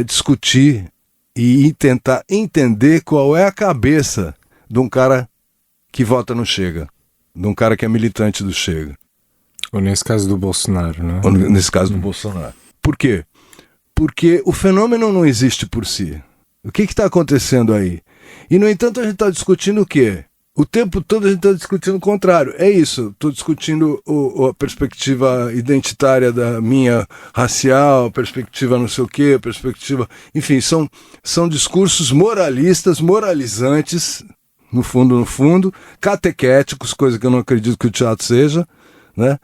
B: discutir e tentar entender qual é a cabeça de um cara que vota no Chega, de um cara que é militante do Chega.
A: Ou nesse caso do Bolsonaro, não é?
B: Ou nesse caso do Bolsonaro. Por quê? Porque o fenômeno não existe por si. O que está acontecendo aí? E, no entanto, a gente está discutindo o quê? O tempo todo a gente está discutindo o contrário. É isso, estou discutindo a perspectiva identitária da minha racial, perspectiva não sei o quê, perspectiva... Enfim, são discursos moralistas, moralizantes, no fundo, catequéticos, coisa que eu não acredito que o teatro seja, né?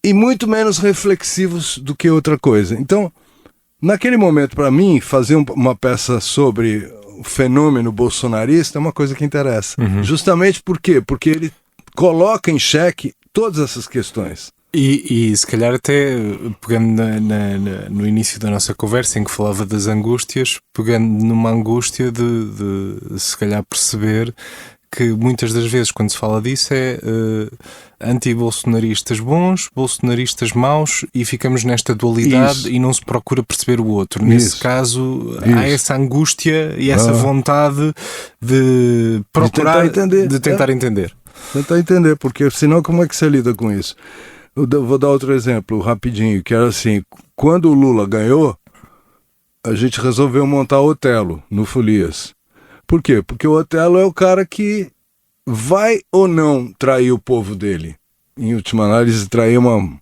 B: e muito menos reflexivos do que outra coisa. Então, naquele momento, para mim, fazer uma peça sobre o fenômeno bolsonarista é uma coisa que interessa. Justamente por quê? Porque ele coloca em xeque todas essas questões.
A: E se calhar até, pegando no início da nossa conversa em que falava das angústias, pegando numa angústia de se calhar perceber que muitas das vezes quando se fala disso é anti-bolsonaristas bons, bolsonaristas maus, e ficamos nesta dualidade e não se procura perceber o outro. Nesse caso há essa angústia e essa vontade de procurar, de tentar entender.
B: Tentar entender, porque senão como é que você lida com isso? Eu vou dar outro exemplo rapidinho, que era assim, quando o Lula ganhou, a gente resolveu montar o Otelo no Folias. Por quê? Porque o Otelo é o cara que vai ou não trair o povo dele. Em última análise, trair uma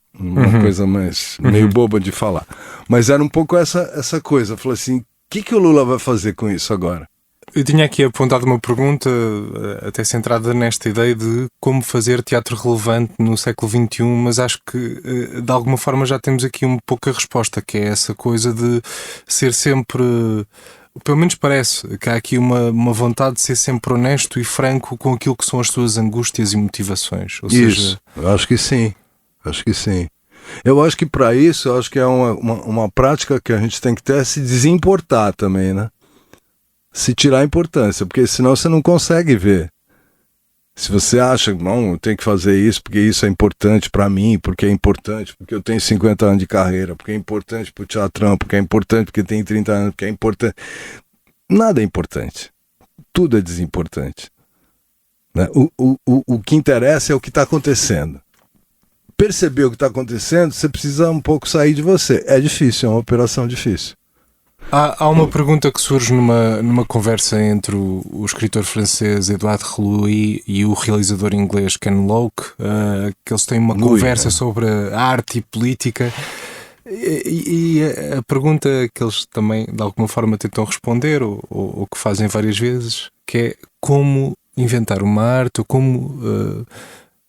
B: coisa mais meio boba de falar. Mas era um pouco essa coisa. Falei assim, o que o Lula vai fazer com isso agora?
A: Eu tinha aqui apontado uma pergunta até centrada nesta ideia de como fazer teatro relevante no século XXI, mas acho que de alguma forma já temos aqui um pouco a resposta, que é essa coisa de ser sempre... Pelo menos parece que há aqui uma vontade de ser sempre honesto e franco com aquilo que são as suas angústias e motivações. Ou
B: isso, eu acho que sim. Eu acho que para isso, eu acho que é uma prática que a gente tem que ter, é se desimportar também, né? Se tirar a importância, porque senão você não consegue ver. Se você acha, não, eu tenho que fazer isso porque isso é importante para mim, porque é importante, porque eu tenho 50 anos de carreira, porque é importante pro teatrão, porque é importante porque tem 30 anos, porque é importante. Nada é importante. Tudo é desimportante. Né? O que interessa é o que está acontecendo. Perceber o que está acontecendo, você precisa um pouco sair de você. É difícil, é uma operação difícil.
A: Há uma pergunta que surge numa conversa entre o escritor francês Edouard Louis e o realizador inglês Ken Loach, que eles têm uma conversa sobre a arte e política, e a pergunta que eles também de alguma forma tentam responder, ou que fazem várias vezes, que é como inventar uma arte, ou como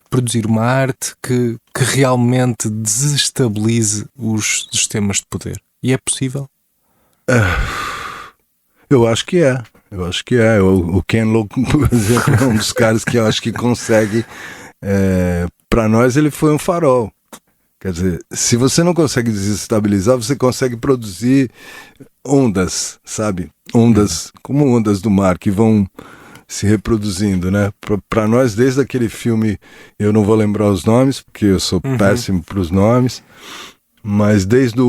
A: produzir uma arte que realmente desestabilize os sistemas de poder. E é possível?
B: Eu acho que é. O Ken Loach, por exemplo, é um dos caras que eu acho que consegue. Para nós, ele foi um farol. Quer dizer, se você não consegue desestabilizar, você consegue produzir ondas, sabe? Ondas, como ondas do mar, que vão se reproduzindo, né? Para nós, desde aquele filme, eu não vou lembrar os nomes, porque eu sou péssimo para os nomes. Mas desde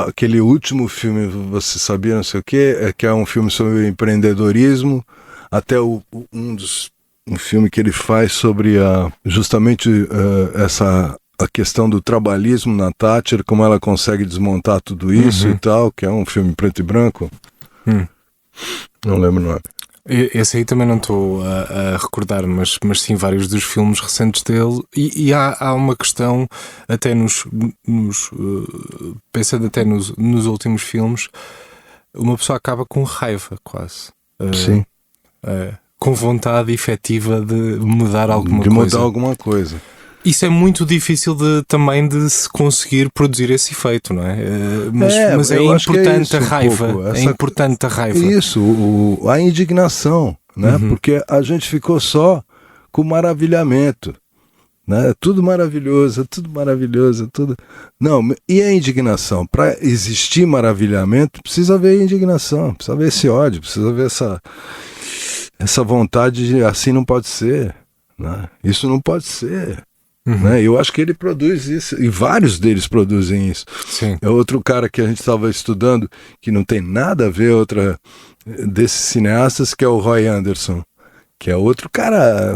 B: aquele último filme, Você Sabia Não Sei O Quê, que é um filme sobre empreendedorismo, até um filme que ele faz sobre justamente a questão do trabalhismo na Thatcher, como ela consegue desmontar tudo isso e tal, que é um filme preto e branco. Não lembro o nome.
A: Esse aí também não estou a recordar, mas sim vários dos filmes recentes dele, e há uma questão até pensando até nos últimos filmes, uma pessoa acaba com raiva quase.
B: Sim.
A: Com vontade efetiva de mudar alguma coisa.
B: De mudar alguma coisa.
A: Isso é muito difícil também de se conseguir produzir esse efeito, não é? Mas é importante a raiva. É importante a raiva.
B: Isso, a indignação, né? Porque a gente ficou só com maravilhamento, né? Tudo maravilhoso, tudo. Não, e a indignação? Para existir maravilhamento, precisa haver indignação, precisa haver esse ódio, precisa haver essa vontade de assim não pode ser, né? Isso não pode ser. Né? Eu acho que ele produz isso, e vários deles produzem isso.
A: Sim.
B: É outro cara que a gente estava estudando, que não tem nada a ver, outra desses cineastas, que é o Roy Anderson, que é outro cara.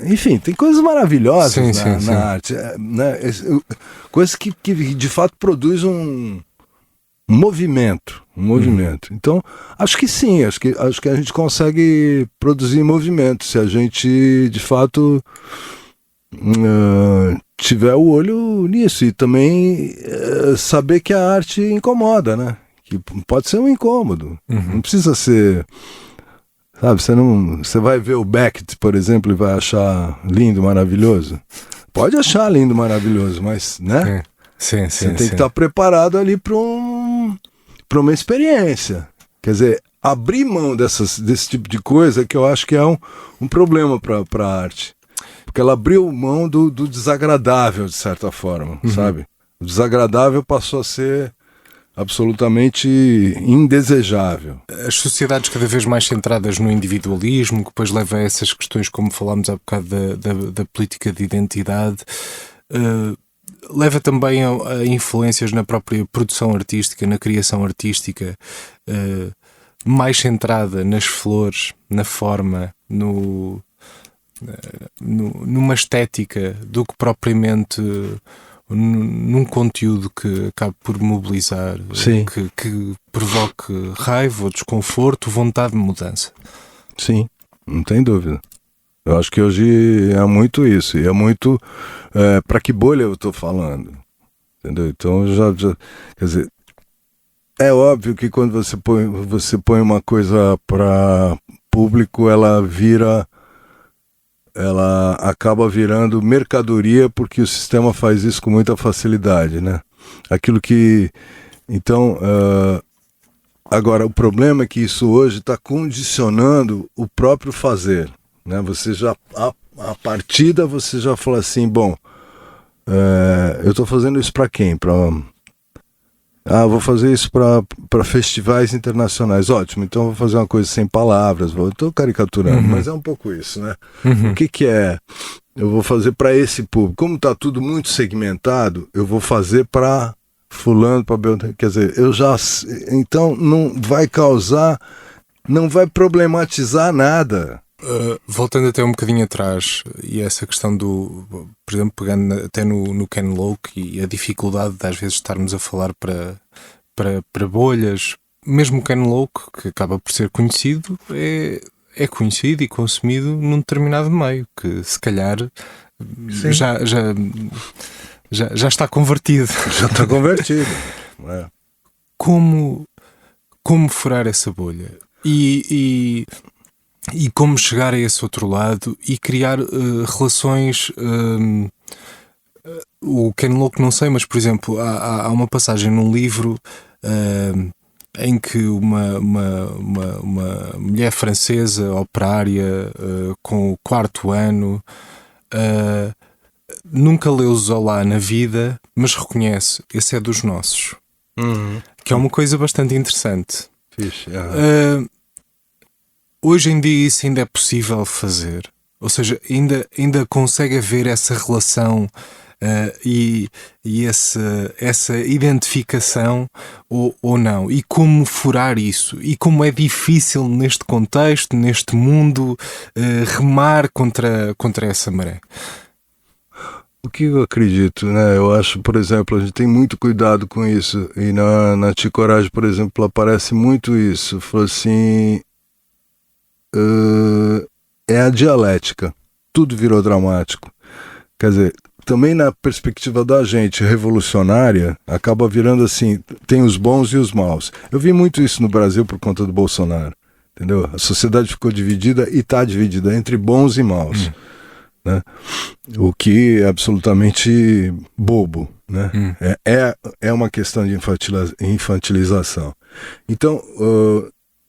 B: Enfim, tem coisas maravilhosas na arte, né? Coisas que de fato produz um movimento. Então, acho que sim, acho que a gente consegue produzir movimento se a gente de fato tiver o olho nisso, e também saber que a arte incomoda, né? Que pode ser um incômodo, não precisa ser, sabe? Você vai ver o Beckett, por exemplo, e vai achar lindo, maravilhoso. pode achar lindo, maravilhoso, mas, né?
A: Sim,
B: você tem que estar preparado ali para uma experiência. Quer dizer, abrir mão desse tipo de coisa que eu acho que é um problema para a arte. Porque ela abriu mão do desagradável, de certa forma, sabe? O desagradável passou a ser absolutamente indesejável.
A: As sociedades cada vez mais centradas no individualismo, que depois leva a essas questões, como falámos há bocado, da política de identidade, leva também a influências na própria produção artística, na criação artística, mais centrada nas flores, na forma, numa estética, do que propriamente num conteúdo que acabe por mobilizar, que provoque raiva ou desconforto, vontade de mudança.
B: Sim, não tem dúvida. Eu acho que hoje é muito isso, e é muito para que bolha eu estou falando, entendeu? Então já quer dizer, é óbvio que quando você põe uma coisa para público, ela acaba virando mercadoria, porque o sistema faz isso com muita facilidade, né? Aquilo que... Então, agora, o problema é que isso hoje está condicionando o próprio fazer, né? Você já, a partida, você já fala assim, bom, eu estou fazendo isso para quem? Vou fazer isso para festivais internacionais. Ótimo, então vou fazer uma coisa sem palavras. Estou caricaturando, mas é um pouco isso, né? O que é? Eu vou fazer para esse público. Como está tudo muito segmentado, eu vou fazer para fulano, para Beltrano. Quer dizer, então não vai causar, não vai problematizar nada.
A: Voltando até um bocadinho atrás, e essa questão por exemplo, pegando até no Ken Loach e a dificuldade de às vezes estarmos a falar para bolhas, mesmo o Ken Loach, que acaba por ser conhecido, é conhecido e consumido num determinado meio, que se calhar já está convertido.
B: Já está convertido.
A: Como furar essa bolha? E como chegar a esse outro lado e criar relações. O Ken Loach não sei, mas por exemplo, há uma passagem num livro em que uma mulher francesa operária com o 4º ano nunca leu Zola na vida, mas reconhece, esse é dos nossos, que é uma coisa bastante interessante.
B: Fixe,
A: Hoje em dia isso ainda é possível fazer, ou seja, ainda consegue haver essa relação e essa identificação ou não, e como furar isso, e como é difícil neste contexto, neste mundo, remar contra essa maré.
B: O que eu acredito, né? Eu acho, por exemplo, a gente tem muito cuidado com isso, e na Ticoragem, por exemplo, aparece muito isso. Fala assim, é a dialética, tudo virou dramático. Quer dizer, também na perspectiva da gente revolucionária, acaba virando assim, tem os bons e os maus. Eu vi muito isso no Brasil por conta do Bolsonaro, entendeu? A sociedade ficou dividida e está dividida entre bons e maus, né? O que é absolutamente bobo, né? É uma questão de infantilização. Então,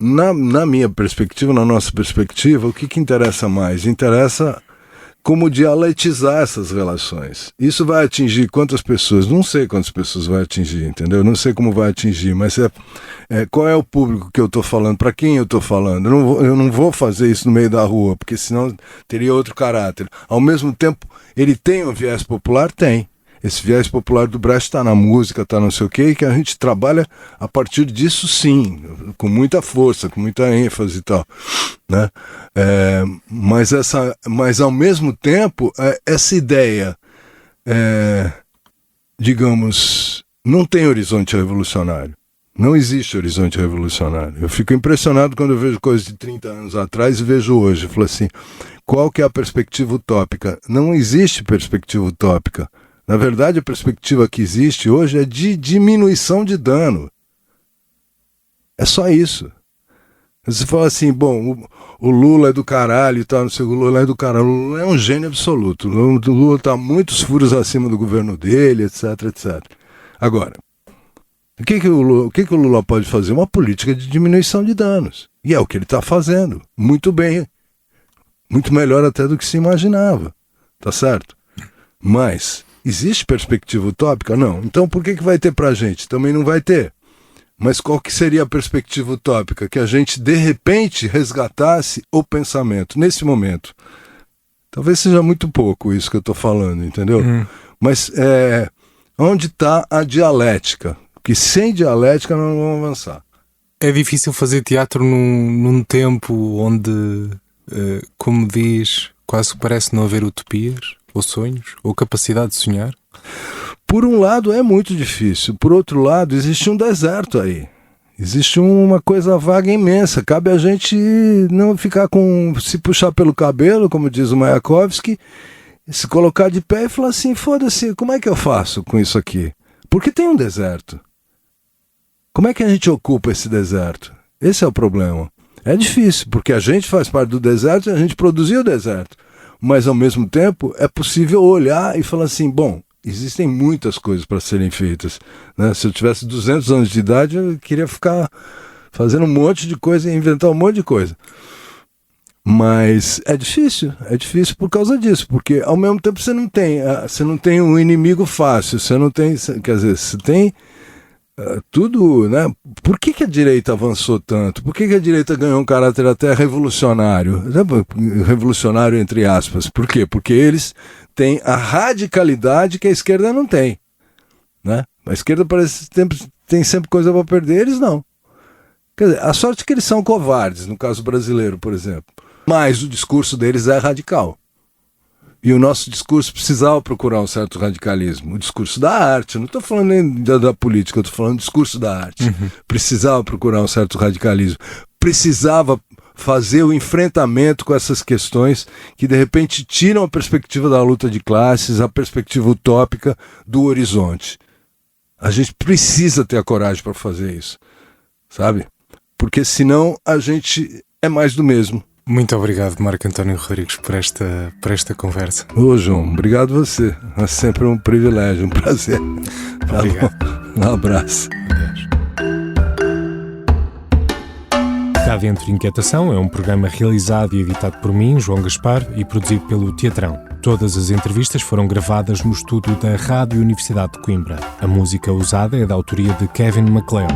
B: na minha perspectiva, na nossa perspectiva, o que interessa mais? Interessa como dialetizar essas relações. Isso vai atingir quantas pessoas? Não sei quantas pessoas vai atingir, entendeu? Não sei como vai atingir, mas qual é o público que eu estou falando? Para quem eu estou falando? Eu não vou fazer isso no meio da rua, porque senão teria outro caráter. Ao mesmo tempo, ele tem um viés popular? Tem. Esse viés popular do Brecht está na música, está não sei o quê, e que a gente trabalha a partir disso, sim, com muita força, com muita ênfase e tal, né? Mas ao mesmo tempo, essa ideia, digamos, não tem horizonte revolucionário. Não existe horizonte revolucionário. Eu fico impressionado quando eu vejo coisas de 30 anos atrás e vejo hoje. Eu falo assim, qual que é a perspectiva utópica? Não existe perspectiva utópica. Na verdade, a perspectiva que existe hoje é de diminuição de dano. É só isso. Você fala assim, bom, o Lula é do caralho e tal, não sei, o Lula é do caralho. O Lula é um gênio absoluto. O Lula está muitos furos acima do governo dele, etc, etc. Agora, o que o Lula pode fazer? Uma política de diminuição de danos. E é o que ele está fazendo. Muito bem. Muito melhor até do que se imaginava. Tá certo? Mas, existe perspectiva utópica? Não. Então por que vai ter pra gente? Também não vai ter. Mas qual que seria a perspectiva utópica? Que a gente, de repente, resgatasse o pensamento, nesse momento. Talvez seja muito pouco isso que eu estou falando, entendeu? Mas onde está a dialética? Porque sem dialética não vamos avançar.
A: É difícil fazer teatro num tempo onde, como diz, quase parece não haver utopias, ou sonhos, ou capacidade de sonhar?
B: Por um lado é muito difícil, por outro lado existe um deserto aí. Existe uma coisa vaga imensa. Cabe a gente não ficar se puxar pelo cabelo, como diz o Mayakovsky, se colocar de pé e falar assim, foda-se, como é que eu faço com isso aqui? Porque tem um deserto. Como é que a gente ocupa esse deserto? Esse é o problema. É difícil, porque a gente faz parte do deserto e a gente produziu o deserto. Mas, ao mesmo tempo, é possível olhar e falar assim, bom, existem muitas coisas para serem feitas. Né? Se eu tivesse 200 anos de idade, eu queria ficar fazendo um monte de coisa e inventar um monte de coisa. Mas é difícil por causa disso, porque ao mesmo tempo você não tem um inimigo fácil, você não tem, quer dizer, você tem tudo, né? Por que a direita avançou tanto? Por que a direita ganhou um caráter até revolucionário? Revolucionário entre aspas. Por quê? Porque eles têm a radicalidade que a esquerda não tem, né? A esquerda parece que tem sempre coisa para perder, eles não. Quer dizer, a sorte é que eles são covardes, no caso brasileiro, por exemplo. Mas o discurso deles é radical. E o nosso discurso precisava procurar um certo radicalismo. O discurso da arte, eu não estou falando nem da política, eu estou falando do discurso da arte. Precisava procurar um certo radicalismo. Precisava fazer o enfrentamento com essas questões que de repente tiram a perspectiva da luta de classes, a perspectiva utópica do horizonte. A gente precisa ter a coragem para fazer isso, sabe? Porque senão a gente é mais do mesmo.
A: Muito obrigado, Marco António Rodrigues, por esta conversa.
B: Ô, João, obrigado você. É sempre um privilégio, um prazer.
A: Obrigado.
B: Um abraço.
A: Adeus. Cá Dentro Inquietação é um programa realizado e editado por mim, João Gaspar, e produzido pelo Teatrão. Todas as entrevistas foram gravadas no estúdio da Rádio Universidade de Coimbra. A música usada é da autoria de Kevin MacLeod.